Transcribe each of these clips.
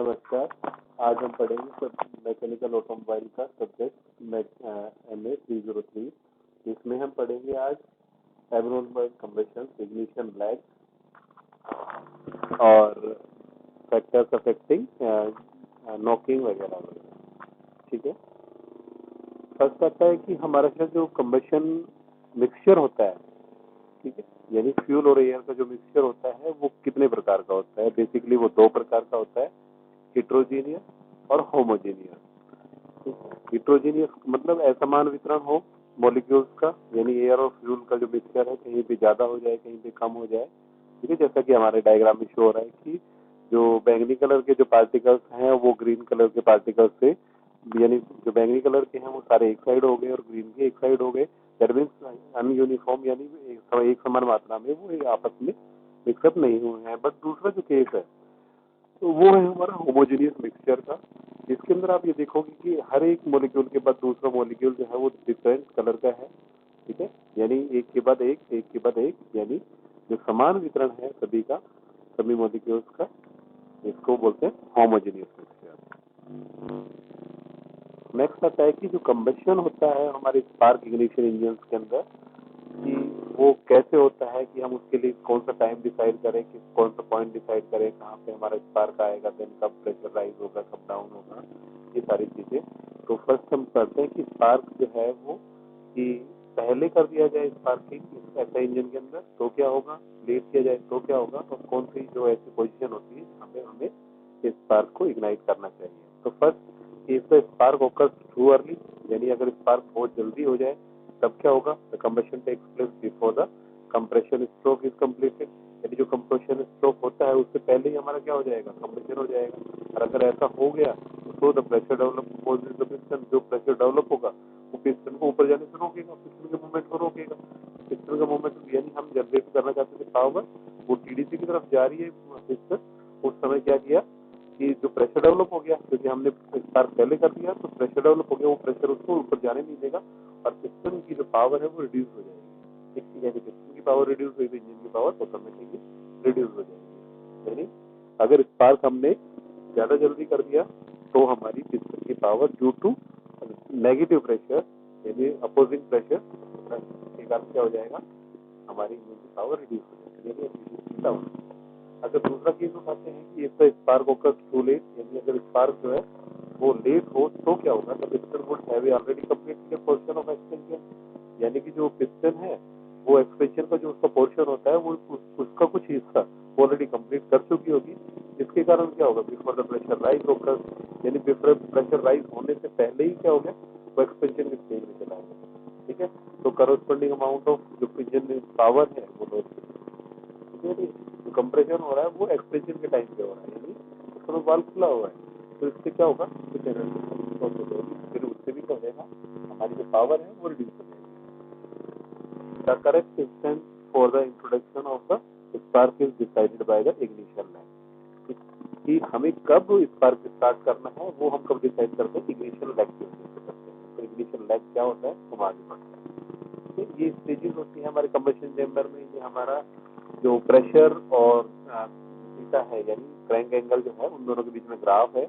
नमस्कार। आज हम पढ़ेंगे सब मैकेनिकल ऑटोमोबाइल का सब्जेक्ट MA 303। इसमें हम पढ़ेंगे आज एब्नॉर्मल कंबशन, इग्निशन लैग और फैक्टर्स अफेक्टिंग नॉकिंग वगैरह वगैरह। ठीक है। फर्स्ट आता है कि हमारा जो कंबशन मिक्सचर होता है, ठीक है, यानी फ्यूल और एयर का जो मिक्सचर होता है वो कितने प्रकार का होता है। बेसिकली वो दो प्रकार का होता है, हेट्रोजीनियस और होमोजीनियस। हेट्रोजीनियस मतलब असमान वितरण हो मॉलिक्यूल्स का, यानी एयर और फ्यूल का जो मिक्सचर है कहीं पे ज्यादा हो जाए कहीं पे कम हो जाए। ठीक है, जैसा कि हमारे डायग्राम में शो हो रहा है कि जो बैंगनी कलर के जो पार्टिकल्स हैं वो ग्रीन कलर के पार्टिकल्स से, यानी जो बैंगनी कलर के हैं वो सारे एक साइड हो गए और ग्रीन के एक साइड हो गए। दैट मीन्स अनयूनिफॉर्म, यानी एक समान मात्रा में वो आपस में मिक्सअप नहीं हुए हैं। बट दूसरा जो केस है तो वो है हमारा होमोजेनियस मिक्सचर का, जिसके अंदर आप ये देखोगे कि हर एक मॉलिक्यूल के बाद दूसरा मॉलिक्यूल जो है वो डिफरेंट कलर का है। ठीक है, यानी एक के बाद एक, यानी जो समान वितरण है सभी का, सभी मॉलिक्यूल्स का, इसको बोलते हैं होमोजेनियस मिक्सचर। नेक्स्ट आता है कि जो कंबशन होता है हमारे स्पार्क इग्निशन इंजन के अंदर, कि वो कैसे होता है, कि हम उसके लिए कौन सा टाइम डिसाइड करें, कि कौन सा पॉइंट डिसाइड करें, कहाँ पे हमारा स्पार्क आएगा, देन कब प्रेशर राइज होगा, कब डाउन होगा, ये सारी चीजें। तो फर्स्ट हम करते हैं कि स्पार्क जो है वो कि पहले कर दिया जाए स्पार्किंग ऐसा इंजन के अंदर तो क्या होगा, लेट किया जाए तो क्या होगा, और कौन सी जो ऐसी पोजिशन होती है जहाँ पे हमें इस स्पार्क को इग्नाइट करना चाहिए। तो first if the spark occurs too early, यानी अगर स्पार्क बहुत जल्दी हो जाए तब क्या होगा, the combustion takes place before the compression stroke is completed. यानी जो कंप्रेशन स्ट्रोक होता है उससे पहले ही हमारा क्या हो जाएगा, कंबशन हो जाएगा। और अगर ऐसा हो गया तो the pressure develop causes the piston, जो प्रेशर डेवलप होगा वो पिस्टन को ऊपर जाने से रोकेगा, पिस्टन के मूवमेंट को रोकेगा। पिस्टन का मूवमेंट यानी हम जनरेट करना चाहते थे पावर, वो टीडीसी की तरफ जा रही है पिस्टन, उस समय क्या किया कि जो प्रेशर डेवलप हो गया, क्योंकि हमने स्पार्क पहले कर दिया तो प्रेशर डेवलप हो गया, वो प्रेशर उसको ऊपर जाने नहीं देगा और पिस्टन की जो पावर है वो रिड्यूस हो जाएगी। ठीक है, यानी पिस्टन की पावर रिड्यूस हुई तो इंजन की पावर ऑटोमेटिकली रिड्यूस हो जाएगी। यानी अगर स्पार्क हमने ज्यादा जल्दी कर दिया तो हमारी पिस्टन की power due to negative pressure, यानी अपोजिंग प्रेशर के कारण क्या हो जाएगा, हमारी इंजन की पावर रिड्यूस हो जाएगी। अगर दूसरा केस उठाते हैं कि इसका स्पार्क होकर टू लेट, यानी अगर स्पार्क जो है वो लेट हो तो क्या होगा, तो piston would have already completed portion of expansion, यानी कि जो पिस्टन है वो एक्सपेंशन का जो उसका पोर्शन होता है वो उसका कुछ हिस्सा ऑलरेडी कंप्लीट कर चुकी होगी। जिसके कारण क्या होगा, बिफोर द प्रेशर राइज होकर, यानी बिफोर प्रेशर राइज होने से पहले ही क्या हो गया, वो एक्सपेंशन के स्टेज में चला गया। ठीक है, तो करस्पॉन्डिंग अमाउंट ऑफ जो इंजन में पावर है वो लॉस, जो कंप्रेशन हो रहा है वो एक्सपेंशन के टाइम पे हो रहा है, यानी उसका वाल्व खुला हुआ है, तो इससे क्या होगा, फिर उससे भी क्या हो जाएगा, हमारी जो पावर है वो रिड्यूस हो जाएगी। The correct instance for the introduction of the spark is decided by the ignition lag, कि हमें कब स्पार्क स्टार्ट करना है वो हम कब डिसाइड करते हैं, इग्निशन लैग की वजह से करते हैं। तो इग्निशन लैग क्या होता है, हम आगे बढ़ते हैं। तो ये स्टेजेस होती है हमारे कंबशन चेंबर में। ये हमारा जो प्रेशर और थीटा है, यानी क्रैंक एंगल जो है, उन दोनों के बीच में ग्राफ है।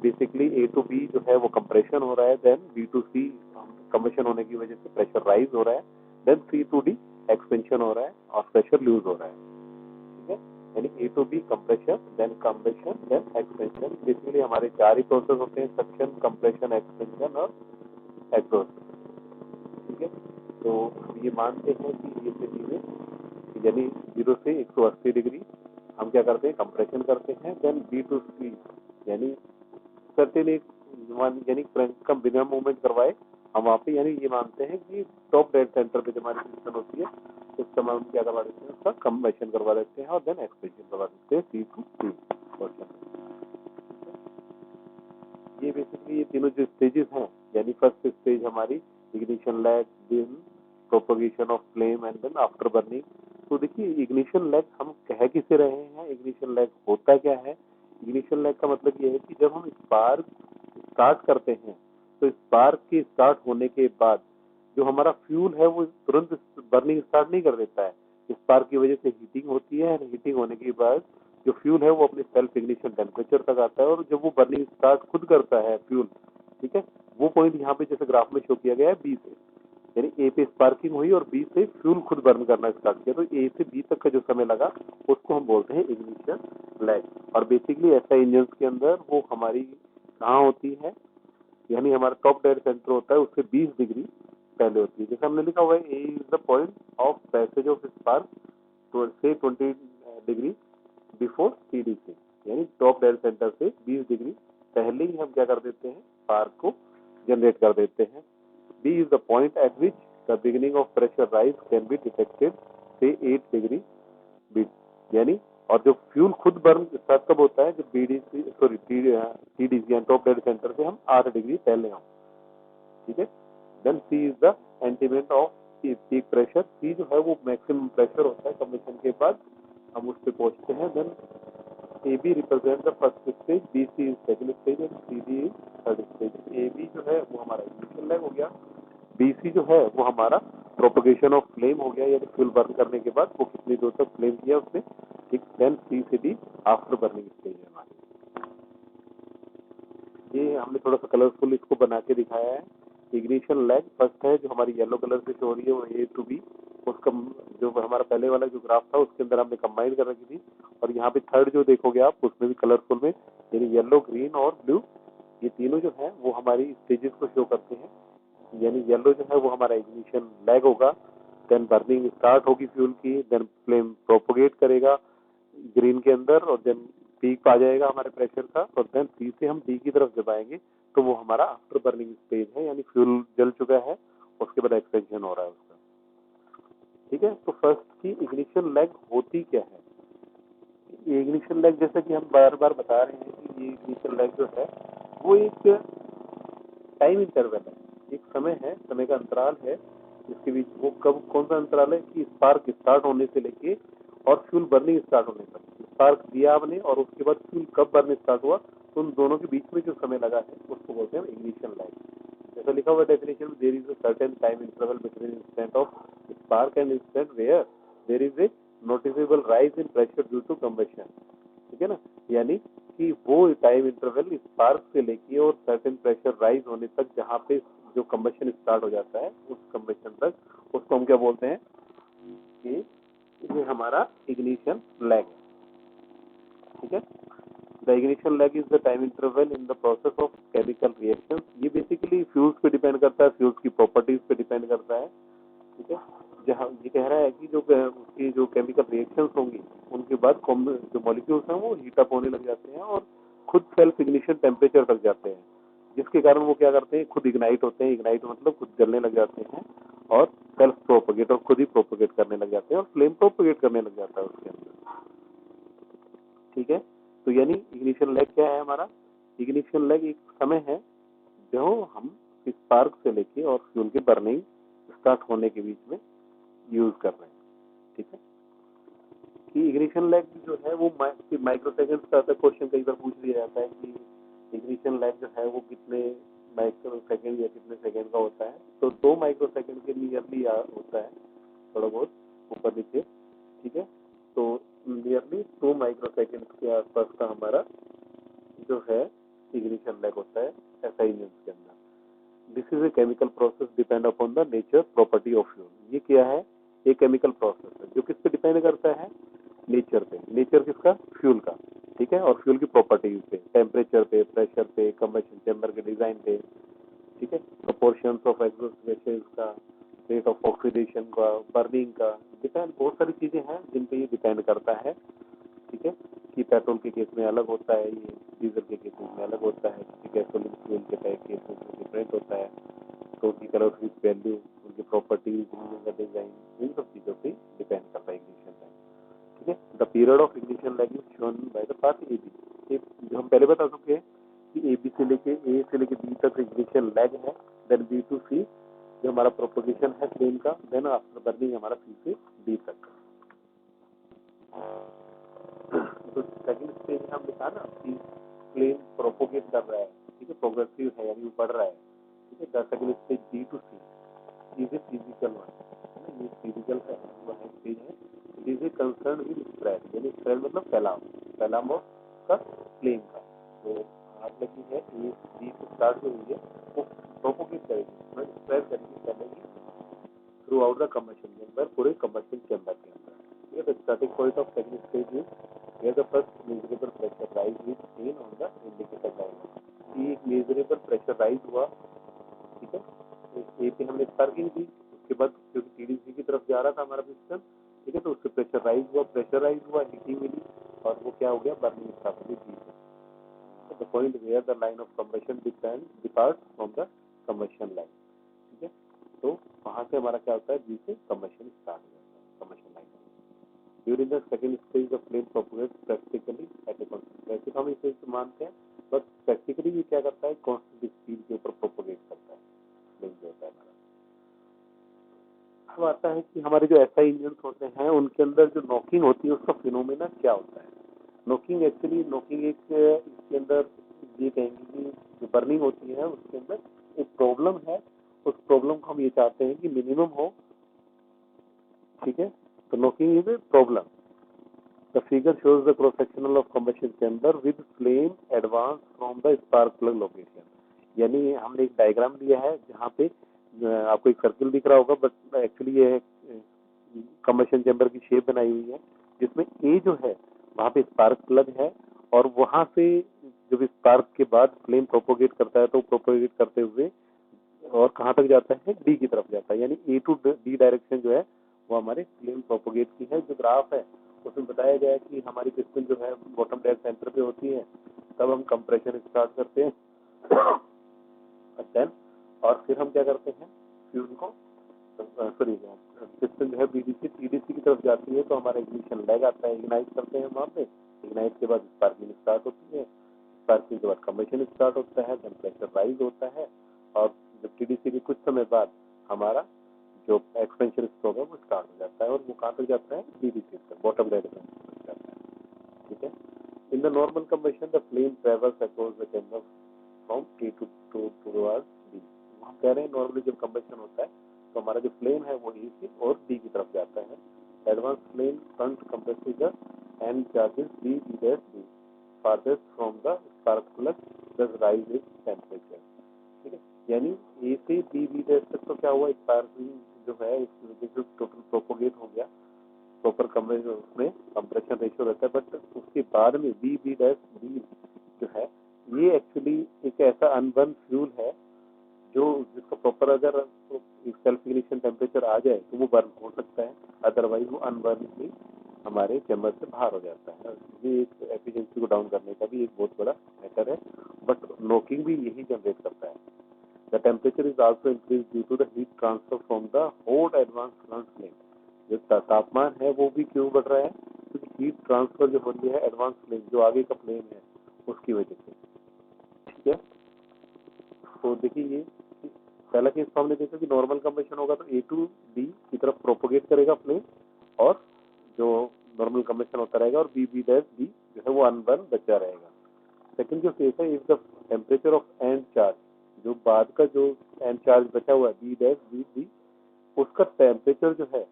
बेसिकली ए टू बी जो है वो कंप्रेशन हो रहा है, then B to C combustion होने की वजह से प्रेशर राइज हो रहा है, then C to D expansion हो रहा है और प्रेशर लूज हो रहा है। ठीक है, यानी A to B compression, then combustion, then expansion. Basically हमारे चार ही प्रोसेस होते हैं, सक्शन, कंप्रेशन, एक्सपेंशन और एग्जॉस्ट। ठीक है, तो हम ये मानते हैं कि ये चीजें, यानी 0 से 180 डिग्री हम क्या करते हैं, कंप्रेशन करते हैं, देन बी टू सी, यानी सर्टेन एक यानी क्रैंक का बिना मूवमेंट करवाए हम वहाँ पे, यानी ये मानते हैं कि टॉप डेड सेंटर पे जो हमारी पिस्टन होती है उस समय हम क्या करवा देते हैं, उसका कंबशन करवा देते हैं और देन एक्सपेंशन करवा देते हैं, सी टू सी पोर्शन। ये बेसिकली ये तीनों जो स्टेजेस हैं, यानी फर्स्ट स्टेज हमारी ignition lag, then propagation of flame and then after burning. तो देखिए इग्निशन लैग हम कह किसे रहे हैं, इग्निशन लैग होता क्या है। इग्निशन लैग का मतलब ये है कि जब हम स्पार्क स्टार्ट करते हैं तो स्पार्क के स्टार्ट होने के बाद जो हमारा फ्यूल है वो तुरंत बर्निंग स्टार्ट नहीं कर देता है। स्पार्क की वजह से हीटिंग होती है, हीटिंग होने के बाद जो फ्यूल है वो अपने सेल्फ इग्निशन टेम्परेचर तक आता है और जब वो बर्निंग स्टार्ट खुद करता है फ्यूल, ठीक है, वो पॉइंट यहाँ पे जैसे ग्राफ में शो किया गया है बी से, यानी ए पे स्पार्किंग हुई और बी से फ्यूल खुद बर्न करना स्टार्ट किया, तो ए से बी तक का जो समय लगा उसको हम बोलते हैं इग्निशन लैग। और बेसिकली ऐसा इंजन के अंदर वो हमारी कहाँ होती है, यानी हमारा टॉप डेड सेंटर होता है उससे 20 डिग्री पहले होती है। जैसे हमने लिखा हुआ है A is the point of passage of spark से 20 डिग्री बिफोर सीडी से, यानी टॉप डेड सेंटर से 20 डिग्री पहले ही हम क्या कर देते हैं, स्पार्क को जनरेट कर देते हैं। B is the point at which the beginning of pressure rise can be detected, say 8 degree B, यानी और जो फ्यूल खुद बर्न स्टार्ट कब होता है, जब BDC सॉरी TDC यानी टॉप डेड सेंटर से हम 8 डिग्री पहले हों, ठीक है। Then C is the attainment of peak pressure, C जो है वो मैक्सिमम प्रेशर होता है कंबशन के बाद, हम उस पे पहुंचते हैं। Then AB represent the first stage, BC is second stage and CD is third stage. AB जो है वो हमारा इनिशियल लैग हो गया, BC जो है वो हमारा प्रोपगेशन ऑफ फ्लेम हो गया, यानी फ्यूल बर्न करने के बाद वो कितनी दूर तक फ्लेम किया उसने, ठीक। देन C से D आफ्टर बर्निंग स्टेज है हमारी। ये हमने थोड़ा सा कलरफुल इसको बना के दिखाया है। इग्निशन लैग फर्स्ट है जो हमारी येलो कलर से शो हो रही है, वो A to B, उसका जो हमारा पहले वाला जो ग्राफ था उसके अंदर हमने कंबाइन कर रखी थी, और यहाँ पे थर्ड जो देखोगे आप उसमें भी कलरफुल में, यानी येलो, ग्रीन और ब्लू, ये तीनों जो है वो हमारी स्टेजेस को शो करते हैं। यानी येलो जो है वो हमारा इग्निशन लैग होगा, देन बर्निंग स्टार्ट होगी फ्यूल की, देन फ्लेम प्रोपोगेट करेगा ग्रीन के अंदर, और देन पीक आ जाएगा हमारे प्रेशर का, और देन सी से हम डी की तरफ जब आएंगे तो वो हमारा आफ्टर बर्निंग स्टेज है, यानी फ्यूल जल चुका है, उसके बाद एक्सपेंशन हो रहा है उसका, ठीक है। तो फर्स्ट की इग्निशन लैग होती क्या है, ये इग्निशन लैग जैसे कि हम बार बार बता रहे हैं कि ये इग्निशन लैग जो है वो एक टाइम इंटरवल है, एक समय है, समय का अंतराल है जिसके बीच, वो कब कौन सा अंतराल है कि स्पार्क स्टार्ट होने से लेके और फ्यूल बर्निंग स्टार्ट होने तक, स्पार्क दिया आपने और उसके बाद फ्यूल कब बर्न स्टार्ट हुआ, तो उन दोनों के बीच में जो समय लगा है उसको बोलते हैं इग्निशन लैग। जैसा लिखा हुआ डेफिनेशन में, there is a certain time interval between instant of spark and instant where there is a noticeable rise in pressure due to combustion, ठीक है ना। यानी कि वो टाइम इंटरवल स्पार्क से लेके और सर्टेन प्रेशर राइज होने तक जहाँ पे जो कंबशन स्टार्ट हो जाता है उस कंबशन तक, उसको हम क्या बोलते हैं कि ये हमारा इग्निशन लैग है, ठीक है। The ignition lag is the time interval in the process of chemical reaction. ये बेसिकली फ्यूल्स पे डिपेंड करता है, फ्यूल्स की प्रॉपर्टीज पे डिपेंड करता है, ठीक है। जहाँ ये कह रहा है कि जो उसकी जो केमिकल रिएक्शंस होंगी उनके बाद जो मॉलिक्यूल्स हैं वो हीट अप होने लग जाते हैं और खुद सेल्फ इग्निशन टेम्परेचर तक जाते हैं, जिसके कारण वो क्या करते हैं, खुद इग्नाइट होते हैं, इग्नाइट मतलब खुद जलने लग जाते हैं और सेल्फ प्रोपोगेट, और खुद ही प्रोपोगेट करने लग जाते हैं और फ्लेम प्रोपोगेट करने लग जाता है उसके अंदर, ठीक है। तो यानी इग्निशन लैग क्या है हमारा, इग्निशन लैग एक समय है जो हम स्पार्क से लेके और फ्यूल के बर्निंग स्टार्ट होने के बीच में यूज कर रहे हैं, ठीक है। कि इग्निशन लैग जो है वो माइक्रो सेकंड का क्वेश्चन कई बार पूछ लिया जाता है कि इग्निशन लैग जो है वो कितने माइक्रो सेकंड या कितने सेकंड का होता है, तो 2 माइक्रो सेकंड के नियरली होता है, थोड़ा बहुत ऊपर नीचे, ठीक है। तो नियरली 2 माइक्रो सेकंड के आसपास का हमारा जो है इग्निशन लैग होता है ऐसा इंजन के अंदर। This is a chemical process depend upon the nature property of fuel. ये क्या है, ये केमिकल प्रोसेस है जो किस पे डिपेंड करता है, नेचर पे। नेचर किसका, फ्यूल का, ठीक है, और फ्यूल की प्रॉपर्टीज पे, टेम्परेचर पे, प्रेशर पे, कंबशन चेंबर के डिजाइन पे, ठीक है, प्रोपोर्शंस ऑफ एग्जॉस्ट गैसेस का, रेट ऑफ ऑक्सीडेशन का, बर्निंग का, डिपेंड, बहुत सारी चीजें हैं जिन पे ये डिपेंड करता है, ठीक है। कि पेट्रोल के केस में अलग होता है, ये डीजल के केस में अलग होता है, किसी गैसोलीन फ्यूल के केस में डिफरेंट होता है, तो उनकी कैलोरीफिक वैल्यू, उनकी प्रॉपर्टीज, उनका डिजाइन, इन सब चीजों पे डिपेंड करता है इग्निशन लैग, ठीक है। The period of ignition lag is shown by the part A B, जो हम पहले बता चुके हैं कि ए से लेके बी तक इग्निशन लैग है, देन बी टू सी जो हमारा प्रोपोगेशन है फ्लेम का, देन आफ्टर बर्निंग हमारा सी से डी तक। तो सेकंड स्टेज हम लिखा ना कि फ्लेम प्रोपोगेट कर रहा है, ठीक है, प्रोग्रेसिव है यानी बढ़ रहा है, ठीक है। The second stage D to C is a physical one, है ना, ये फिजिकल का स्टेज है, चीजें कंसर्न विद स्प्रेड, यानी स्प्रेड मतलब फैलाव का फ्लेम का। तो आग लगी है ए बी से स्टार्ट जो हुई है वो प्रोपोगेट करेगी, स्प्रेड करेगी, फैलेगी throughout the combustion chamber, पूरे कम्बशन चैम्बर के अंदर। The starting point of second stage is where the first measurable pressure rise with seen on the indicator line. ये एक मेजरेबल प्रेशर राइज हुआ, ठीक है। तो ए पे हमने स्पार्किंग दी, उसके बाद क्योंकि टीडीसी की तरफ जा रहा था हमारा पिस्टन, ठीक है, तो उससे प्रेशराइज हुआ, हीटिंग मिली और वो क्या हो गया, बर्निंग स्टार्ट हो गई। The point where the line of combustion depart from the combustion line, ठीक है। तो वहां से हमारा क्या होता है, बी से कम्बशन स्टार्ट हो जाता है, combustion line. During the second stage the flame propagates practically at a constant, वैसे तो हम इसे मानते हैं, बट प्रैक्टिकली ये क्या करता है, कांस्टेंट स्पीड के ऊपर प्रोपोगेट करता है फ्लेम जो होता है हमारा। अब आता है कि हमारे जो एसआई इंजन होते हैं उनके अंदर जो नॉकिंग होती है उसका फिनोमेना क्या होता है। नॉकिंग एक इसके अंदर ये कहेंगे कि जो बर्निंग होती है उसके अंदर एक प्रॉब्लम है, उस प्रॉब्लम को हम ये चाहते हैं कि मिनिमम हो, ठीक है। तो knocking is a problem. The figure shows the cross sectional of combustion chamber with flame advance from the spark plug location, यानी हमने एक डायग्राम दिया है जहाँ पे आपको एक सर्किल दिख रहा होगा, बट एक्चुअली ये कम्बशन चैम्बर की शेप बनाई हुई है जिसमें ए जो है वहां पे स्पार्क प्लग है, और वहां से जब स्पार्क के बाद फ्लेम प्रोपोगेट करता है तो प्रोपोगेट करते हुए और कहाँ तक जाता है, डी की तरफ जाता है, यानी ए टू डी डायरेक्शन जो है वो हमारे फ्लेम प्रोपोगेट की है। जो ग्राफ है उसमें बताया गया है कि हमारी पिस्टन जो है बॉटम डेड सेंटर पे होती है, तब हम कंप्रेशन स्टार्ट करते हैं देन, और फिर हम क्या करते हैं, फ्यूल को सॉरी पिस्टन जो है बीडीसी टीडीसी की तरफ जाती है तो हमारा इग्निशन लैग आता है, इग्नाइट करते हैं वहाँ पे, इग्नाइट के बाद स्पार्किंग स्टार्ट होती है, स्पार्किंग के बाद कम्बशन स्टार्ट होता है, देन प्रेशर राइज होता है, और जब टीडीसी के कुछ समय बाद हमारा जो एक्सपेंशन स्ट्रोक है वो स्टार्ट हो जाता है, और वो कहाँ तक जाता है, बीडीसी तक, बॉटम डेड तक जाता है, ठीक है। In the normal combustion the flame travels across the chamber from A to towards D. हम कह रहे हैं नॉर्मली जब कम्बशन होता है तो हमारा जो फ्लेम है वो ए से और डी की तरफ जाता है। Advance flame front compressor and charges B D dash D farthest from the spark plug thus rise is temperature, ठीक है। यानी ए से बी डैश तक तो क्या हुआ, स्पार्किंग जो है जो टोटल प्रोपोगेट हो गया, प्रॉपर कम्प्रेशन उसमें कंप्रेशन रेशियो रहता है, बट उसके बाद में बी डैश डी जो है ये एक्चुअली एक ऐसा अनबर्न फ्यूल है जो जिसका प्रॉपर अगर सेल्फ इग्निशन टेम्परेचर आ जाए तो वो बर्न हो सकता है, अदरवाइज वो अनबर्न हमारे चैम्बर से बाहर हो जाता है। ये एक एफिशिएंसी को डाउन करने का भी एक बहुत बड़ा मैटर है, बट नॉकिंग भी यही जनरेट करता है। The temperature is also increase due to the heat transfer from the hot advance flame. जो तापमान है वो भी क्यों बढ़ रहा है, क्योंकि हीट ट्रांसफर जो हो रही है एडवांस फ्लेम जो आगे का फ्लेम है उसकी वजह से, ठीक है। तो देखिए ये पहला केस तो हमने देखा कि नॉर्मल कंबशन होगा तो ए टू डी की तरफ प्रोपोगेट करेगा फ्लेम, और जो नॉर्मल कंबशन होता रहेगा, और बी डैश डी जो है वो अनबर्न बचा रहेगा। सेकंड जो केस है, if the temperature of and charge, जो बाद का जो एंड चार्ज बचा हुआ है बी डैश बी डी, उसका टेम्परेचर जो है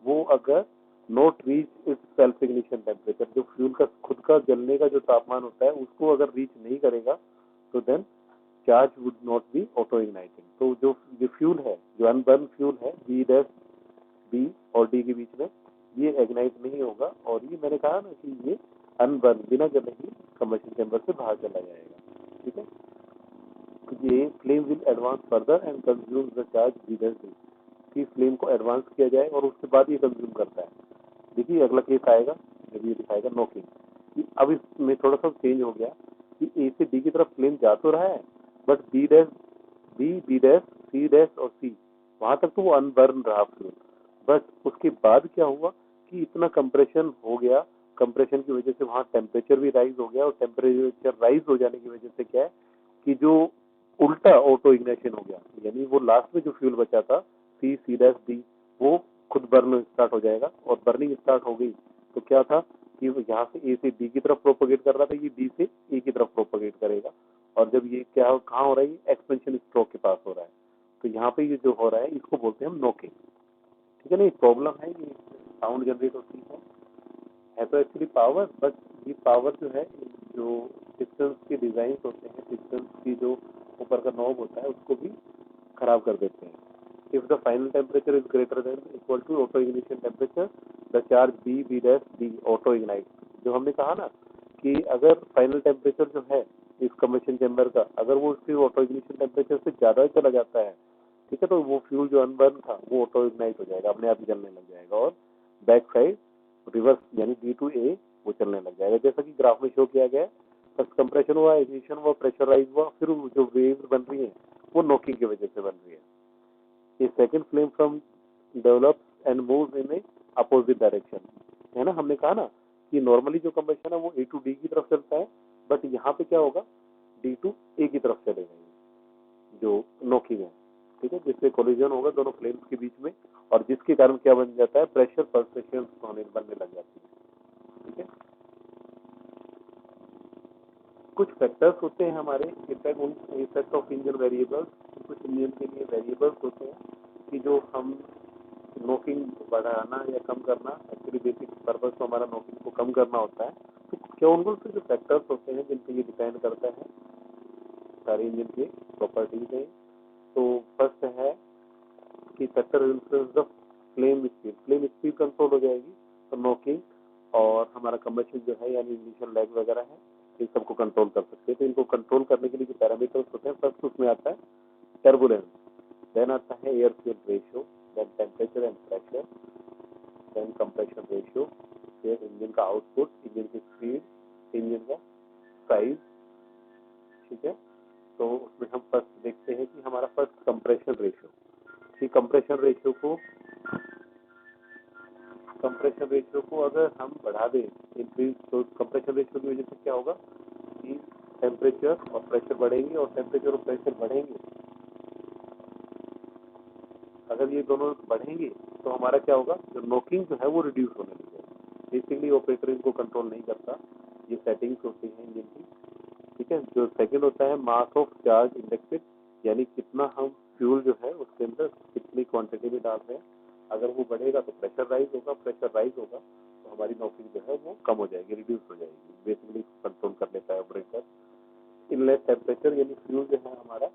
वो अगर not reach its self ignition temperature, जो फ्यूल का खुद का जलने का जो तापमान होता है उसको अगर रीच नहीं करेगा तो then charge would not be auto igniting. तो जो फ्यूल है, जो अनबर्न फ्यूल है बी डैश बी और डी के बीच में, ये इग्नाइट नहीं होगा, और ये मैंने कहा ना कि ये अनबर्न बिना जले ही कम्बशन चैम्बर से बाहर चला जाएगा, ठीक है। तो ये flame will advance further and consume the charge B dash D, कि फ्लेम को एडवांस किया जाए और उसके बाद ये कंज्यूम करता है। देखिए अगला केस आएगा जब ये दिखाएगा नॉकिंग, कि अब इसमें थोड़ा सा चेंज हो गया कि ए से डी की तरफ फ्लेम जा तो रहा है, but B dash B dash C dash और सी वहां तक तो वो अनबर्न रहा फ्यूल, बट उसके बाद क्या हुआ कि इतना कंप्रेशन हो गया, कंप्रेशन की वजह से वहां टेम्परेचर भी राइज हो गया, और टेम्परेचर राइज हो जाने की वजह से क्या है कि जो उल्टा ऑटो इग्निशन हो गया, यानी वो लास्ट में जो फ्यूल बचा था सी डैश डी वो खुद बर्न स्टार्ट हो जाएगा, और बर्निंग स्टार्ट हो गई तो क्या था कि यहाँ से ए से डी की तरफ प्रोपोगेट कर रहा था, ये डी से ए की तरफ प्रोपोगेट करेगा, और जब ये क्या कहाँ हो रहा है, ये एक्सपेंशन स्ट्रोक के पास हो रहा है, तो यहाँ पे ये जो हो रहा है इसको बोलते हैं हम नॉकिंग, ठीक है ना। ये प्रॉब्लम है, ये साउंड जनरेट होती है है तो एक्चुअली पावर, बट ये पावर जो है, जो पिस्टन्स के डिजाइन होते हैं, पिस्टन्स की जो ऊपर का नॉब होता है उसको भी खराब कर देते हैं. If the final temperature is greater than equal to auto ignition temperature, the charge B dash D auto ignite. जो हमने कहा ना कि अगर फाइनल टेम्परेचर जो है इस कम्बशन चैम्बर का, अगर वो उसकी ऑटो इग्निशन टेम्परेचर से ज्यादा चला जाता है, ठीक है, तो वो फ्यूल जो अनबर्न था वो ऑटो इग्नाइट हो जाएगा, अपने आप ही जलने लग जाएगा और बैक साइड रिवर्स यानी बी टू ए वो चलने लग जाएगा, जैसा कि ग्राफ में शो किया गया है. फर्स्ट कंप्रेशन हुआ, इग्निशन हुआ, प्रेशराइज हुआ, फिर जो वेव्स बन रही है वो नॉकिंग की वजह से बन रही है. ये second flame from develops and moves in A opposite direction. है ना, हमने कहा ना कि नॉर्मली जो कंबशन है वो ए टू डी की तरफ चलता है, बट यहाँ पे क्या होगा, डी टू ए की तरफ चलेगा जो नॉकिंग है. ठीक है, जिससे कोलिजन होगा दोनों फ्लेम्स के बीच में, और जिसके कारण क्या बन जाता है, प्रेशर पल्सेशन बनने लग जाती है. ठीक है, कुछ फैक्टर्स होते हैं हमारे इफेक्ट ऑफ इंजन वेरिएबल्स. कुछ इंजन के लिए वेरिएबल्स होते हैं कि जो हम नोकिंग बढ़ाना या कम करना, एक्चुअली बेसिक पर्पस तो हमारा नोकिंग को कम करना होता है. तो क्या उनको जो फैक्टर्स होते हैं जिन पे ये डिपेंड करता है, सारे इंजन की प्रॉपर्टीज हैं. तो फर्स्ट है कि factor influence the flame speed. Flame speed control हो जाएगी तो नोकिंग और हमारा कम्बशन जो है यानी इनिशियल लैग वगैरह है, इन सबको कंट्रोल कर सकते हैं. तो इनको कंट्रोल करने के लिए जो पैरामीटर्स होते हैं, फर्स्ट उसमें आता है टर्बुलेंस, देन आता है air fuel ratio, then temperature and pressure, then compression ratio, फिर इंजन का आउटपुट, इंजन की स्पीड, इंजन का साइज. ठीक है, तो उसमें हम फर्स्ट देखते हैं कि हमारा फर्स्ट कंप्रेशन रेशियो. कि कंप्रेशन रेशियो को अगर हम बढ़ा दें, इंक्रीज, तो कंप्रेशन रेशियो की वजह से क्या होगा कि टेम्परेचर और प्रेशर बढ़ेंगे, और टेम्परेचर और प्रेशर बढ़ेंगे. अगर ये दोनों बढ़ेंगे तो हमारा क्या होगा, जो नोकिंग जो है वो रिड्यूस होने लगेगा. बेसिकली ऑपरेटर इनको कंट्रोल नहीं करता, ये सेटिंग्स होती हैं इंजन की. ठीक है, जो सेकंड होता है मास ऑफ चार्ज इंजेक्टेड, यानी कितना हम फ्यूल जो है उसके अंदर कितनी क्वांटिटी में डाल रहे हैं. अगर वो बढ़ेगा तो प्रेशर राइज होगा, प्रेशर राइज होगा तो हमारी नोकिंग जो है वो कम हो जाएगी, रिड्यूस हो जाएगी. बेसिकली कंट्रोल कर लेता है ऑपरेटर. इनलेट टेम्परेचर यानी फ्यूल जो है हमारा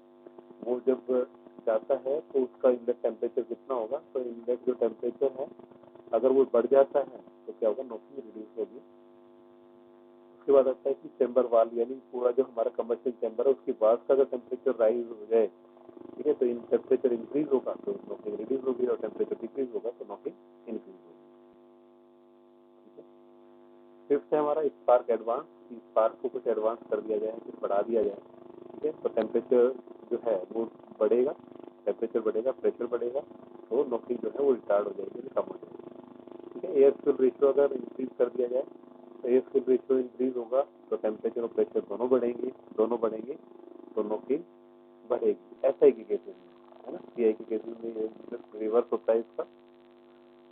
वो जब जाता है तो उसका इनलेट टेम्परेचर कितना होगा, तो इनलेट जो टेम्परेचर है अगर वो बढ़ जाता है तो क्या होगा, नोकिंग रिड्यूस होगी. उसके बाद आता है कि चैम्बर वाल, यानी पूरा जो हमारा कम्बशन चैम्बर है उसके बाद का अगर टेम्परेचर राइज हो जाए, ठीक है, तो इन टेम्परेचर इंक्रीज होगा तो नोकिंग रिड्यूस होगी, और टेम्परेचर डिक्रीज होगा तो नोकिंग इंक्रीज होगी. ठीक है, फिफ्थ है हमारा स्पार्क एडवांस. स्पार्क को कुछ एडवांस कर दिया जाए, कुछ बढ़ा दिया जाए. ठीक है, तो टेम्परेचर जो है वो बढ़ेगा, टेम्परेचर बढ़ेगा, प्रेशर बढ़ेगा, तो नोकिंग जो है वो रिटार्ड हो जाएगी, कम हो जाएगी. ठीक है, एयर फ्यूल रेशियो अगर इंक्रीज कर दिया जाए तो एयर फ्यूल रेशियो इंक्रीज होगा तो टेम्परेचर और प्रेशर दोनों बढ़ेंगे तो नोकिंग बढ़ेगी. ऐसा ही के केसेस में है ना, सीआई के केसेस में रिवर्स होता है इसका.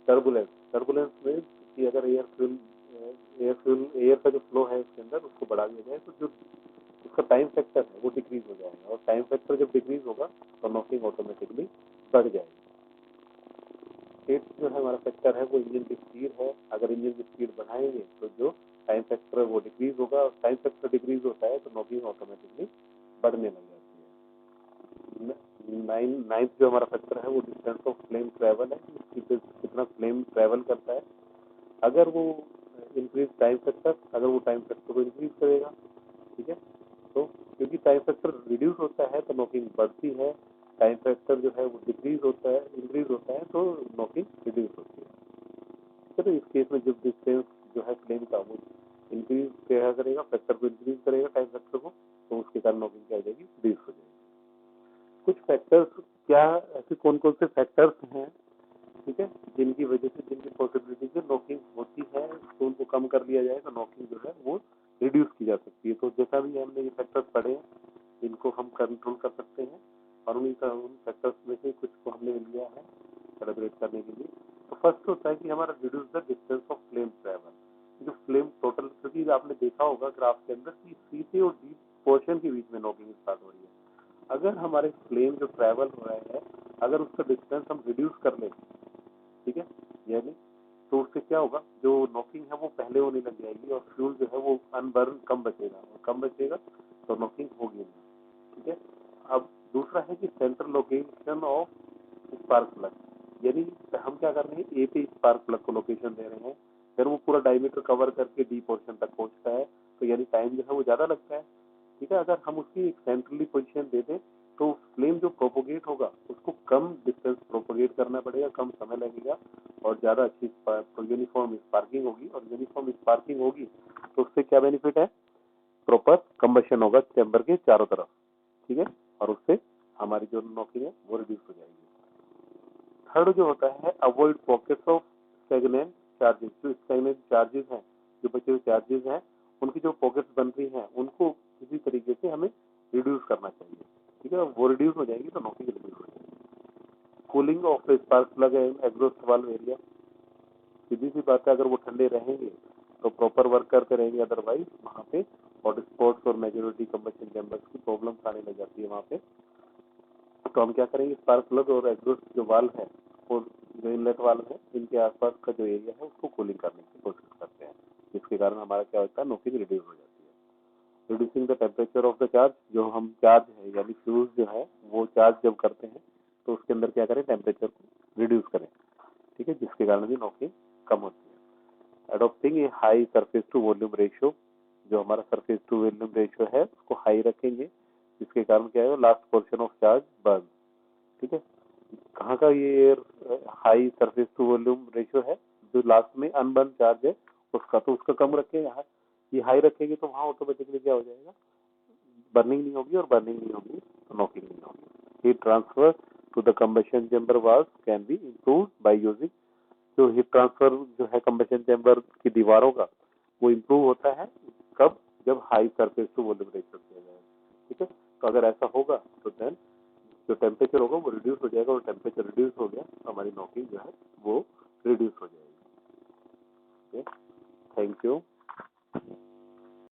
टर्बुलेंस में कि अगर एयर का जो फ्लो है इसके अंदर उसको बढ़ा दिया जाए तो जो उसका टाइम फैक्टर है वो डिक्रीज हो जाएगा, और टाइम फैक्टर जब डिक्रीज होगा तो नोकिंग ऑटोमेटिकली बढ़ जाएगी. एट जो है हमारा फैक्टर है वो इंजन की स्पीड है. अगर इंजन की स्पीड बढ़ाएंगे तो जो टाइम फैक्टर है वो डिक्रीज होगा, और टाइम फैक्टर डिक्रीज होता है तो नोकिंग ऑटोमेटिकली बढ़ने लग जाती है. नाइन्थ जो हमारा फैक्टर है वो डिस्टेंस ऑफ फ्लेम ट्रेवल है, कितना फ्लेम ट्रेवल करता है. अगर वो इंक्रीज टाइम फैक्टर, अगर वो टाइम फैक्टर को इंक्रीज करेगा, ठीक है, तो क्योंकि टाइम फैक्टर रिड्यूस होता है तो नोकिंग बढ़ती है, टाइम फैक्टर जो है वो डिक्रीज होता है, इंक्रीज होता है तो नोकिंग रिड्यूस होती है. तो इस केस में जब डिस्टेंस जो है फ्लेम का वो इंक्रीज क्या करेगा, फैक्टर को इंक्रीज करेगा, टाइम फैक्टर को, तो उसके कारण नोकिंग क्या हो जाएगी, रिड्यूस हो जाएगी. कुछ फैक्टर्स, क्या ऐसे कौन कौन से फैक्टर्स हैं, ठीक है, जिनकी वजह से, जिनकी पॉसिबिलिटी से नोकिंग होती है, तो उनको कम कर लिया जाए तो नोकिंग जो है वो रिड्यूस की जा सकती है. तो जैसा भी हमने ये फैक्टर्स पढ़े हैं इनको हम कंट्रोल कर सकते हैं, और उन फैक्टर्स में से कुछ को हमने लिया है सेलिब्रेट करने के लिए. तो फर्स्ट होता है कि हमारा reduce the distance of flame travel. जो फ्लेम टोटल, क्योंकि आपने देखा होगा ग्राफ के अंदर कि सी से और डी पोर्शन के बीच में नोकिंग स्टार्ट हो रही है. अगर हमारे फ्लेम जो ट्रेवल हो रहा है, अगर उसका डिस्टेंस हम रिड्यूस कर लें, ठीक है, यानी तो उससे क्या होगा, जो नॉकिंग है वो पहले होने लग जाएगी और फ्यूल जो है वो अनबर्न कम बचेगा, और कम बचेगा तो नॉकिंग होगी नहीं। ठीक है। अब दूसरा है कि central location of spark plug, यानी हम क्या कर रहे हैं, ए पे स्पार्क प्लग को लोकेशन दे रहे हैं, फिर वो पूरा डायमीटर कवर करके डी पोर्शन तक पहुंचता है, तो यानी टाइम जो है वो ज्यादा लगता है। ठीक है। अगर हम उसकी एक सेंट्रली पोजीशन दे दें तो फ्लेम जो प्रोपोगेट होगा उसको कम डिस्टेंस प्रोपोगेट करना पड़ेगा, कम समय लगेगा और ज्यादा अच्छी यूनिफॉर्म स्पार्किंग होगी, और यूनिफॉर्म स्पार्किंग होगी तो उससे क्या बेनिफिट है, प्रॉपर कंबशन होगा चैम्बर के चारों तरफ। ठीक है। और उससे हमारी जो नॉकिंग है वो रिड्यूस हो जाएगी। थर्ड जो होता है, avoid pockets of stagnant charges. जो स्टैग्नेंट चार्जेस हैं, जो बचे हुए चार्जेस हैं, उनकी जो पॉकेट्स बन रही हैं उनको किसी तरीके से हमें रिड्यूस करना चाहिए। ठीक है। वो रिड्यूस हो जाएगी तो नॉकिंग रिड्यूस हो जाएगी। Cooling of spark plug and exhaust valve area, सीधी सी बात है, अगर वो ठंडे रहेंगे तो प्रॉपर वर्क करते रहेंगे, अदरवाइज वहाँ पे हॉट स्पॉट्स और मेजोरिटी कंबशन चैम्बर्स की प्रॉब्लम्स आने लग जाती है वहाँ पे। तो हम क्या करेंगे, स्पार्क प्लग और एग्जॉस्ट जो वाल्व है और जो इनलेट वाल्व है, इनके आसपास का जो एरिया है उसको कूलिंग करने की कोशिश करते हैं, जिसके कारण हमारा क्या होता है, नॉकिंग रिड्यूस हो जाती है। Reducing the temperature of the charge, जो हम चार्ज है यानी फ्यूज जो है वो चार्ज जब करते हैं तो उसके अंदर क्या करें, टेम्परेचर को रिड्यूस करें। ठीक है। जिसके कारण भी नॉकिंग कम होती है। Adopting a high surface to volume ratio, जो हमारा सरफेस टू वॉल्यूम रेशियो है उसको हाई रखेंगे, जिसके कारण क्या है, last portion of charge burn. ठीक है। कहाँ का ये high surface to volume ratio है, जो लास्ट में अनबर्न चार्ज है उसका, तो उसका कम रखेंगे। ये हाई रखेंगे तो वहाँ ऑटोमेटिकली क्या हो जाएगा, बर्निंग नहीं होगी, और बर्निंग नहीं होगी तो नॉकिंग नहीं होगी। Heat transfer to the combustion chamber valve can be improved by using, जो हीट ट्रांसफर जो है कंबशन चैम्बर की दीवारों का, वो इम्प्रूव होता है कब, जब high surface to volume ratio किया जाए। ठीक है। तो अगर ऐसा होगा तो देन जो टेम्परेचर होगा वो रिड्यूस हो जाएगा, और टेम्परेचर रिड्यूस हो गया तो हमारी नॉकिंग जो है वो रिड्यूस हो जाएगी। Thank you.